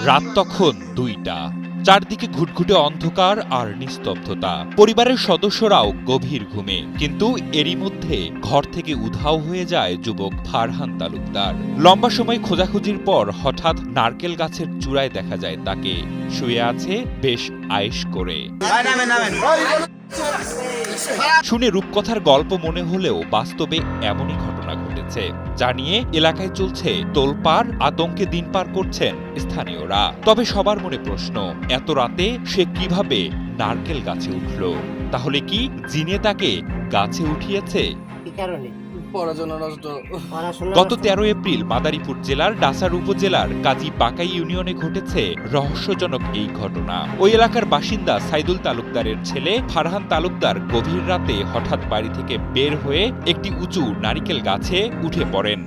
রাত তখন ২টা। চারদিকে ঘুটঘুটে অন্ধকার আর নিস্তব্ধতা। পরিবারের সদস্যরাও গভীর ঘুমে, কিন্তু এরই মধ্যে ঘর থেকে উধাও হয়ে যায় যুবক ফারহান তালুকদার। লম্বা সময় খোঁজাখুঁজির পর হঠাৎ নারকেল গাছের চূড়ায় দেখা যায় তাকে শুয়ে আছে বেশ আয়েশ করে। শুনে রূপকথার গল্প মনে হলেও বাস্তবে এমনই ঘটনা ঘটেছে, যা নিয়ে এলাকায় চলছে তোলপাড়। আতঙ্কে দিন পার করছেন স্থানীয়রা। তবে সবার মনে প্রশ্ন, এত রাতে সে কিভাবে নারকেল গাছে উঠল? তাহলে কি জিনে তাকে গাছে উঠিয়েছে? কি কারণে? পড়াশোনা নষ্ট। গত ১৩ এপ্রিল মাদারীপুর জেলার ডাসার উপজেলার কাজী বাকাই ইউনিয়নে ঘটেছে রহস্যজনক এই ঘটনা। ওই এলাকার বাসিন্দা সাইদুল তালুকদারের ছেলে ফারহান তালুকদার গভীর রাতে হঠাৎ বাড়ি থেকে বের হয়ে একটি উঁচু নারিকেল গাছে উঠে পড়েন।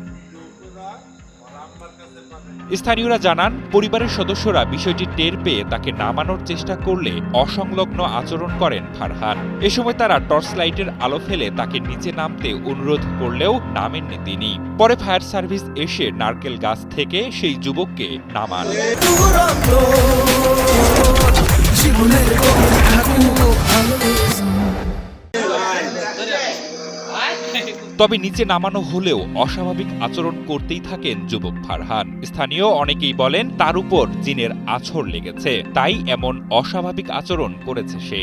স্থানীয়রা জানান, পরিবারের সদস্যরা বিষয়টি টের পেয়ে তাকে নামানোর চেষ্টা করলে অসংলগ্ন আচরণ করেন ফারহান। এ সময় তারা টর্চ লাইটের আলো ফেলে তাকে নিচে নামতে অনুরোধ করলেও নামেননি তিনি। পরে ফায়ার সার্ভিস এসে নারকেল গাছ থেকে সেই যুবককে নামান। তবে নিচে নামানো হলেও অস্বাভাবিক আচরণ করতেই থাকেন যুবক ফারহান। স্থানীয় অনেকেই বলেন তার উপর জিনের আছর লেগেছে, তাই এমন অস্বাভাবিক আচরণ করেছে সে।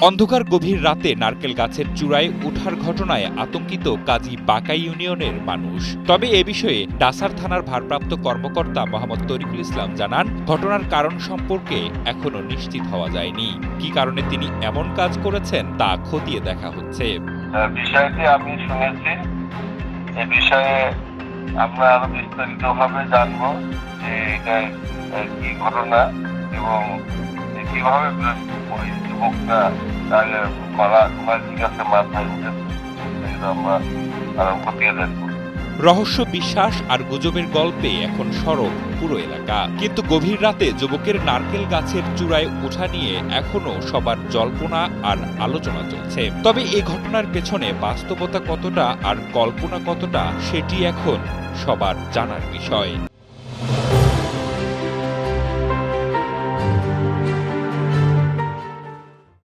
অন্ধকার গভীর রাতে নারকেল গাছের চূড়ায় ওঠার ঘটনায় আতঙ্কিত কাজী বাকাই ইউনিয়নের মানুষ। তবে এ বিষয়ে ডাসার থানার ভারপ্রাপ্ত কর্মকর্তা মোহাম্মদ তরিকুল ইসলাম জানান, ঘটনার কারণ সম্পর্কে এখনো নিশ্চিত হওয়া যায়নি। কি কারণে তিনি এমন কাজ করেছেন তা খতিয়ে দেখা হচ্ছে। বিষয়টি আমি শুনেছি, এ বিষয়ে আমরা আরো বিস্তারিতভাবে জানবো যে এটা কি ঘটনা এবং কিভাবে ওই যুবকটা তাহলে জিজ্ঞাসা মাথায় উঠেছে, আমরা আরো খতিয়ে দেখবো। রহস্য, বিশ্বাস আর গুজবের গল্পে এখন সরব পুরো এলাকা। কিন্তু গভীর রাতে যুবকের নারকেল গাছের চূড়ায় ওঠা নিয়ে এখনো সবার জল্পনা আর আলোচনা চলছে। তবে এই ঘটনার পেছনে বাস্তবতা কতটা আর কল্পনা কতটা, সেটি এখন সবার জানার বিষয়।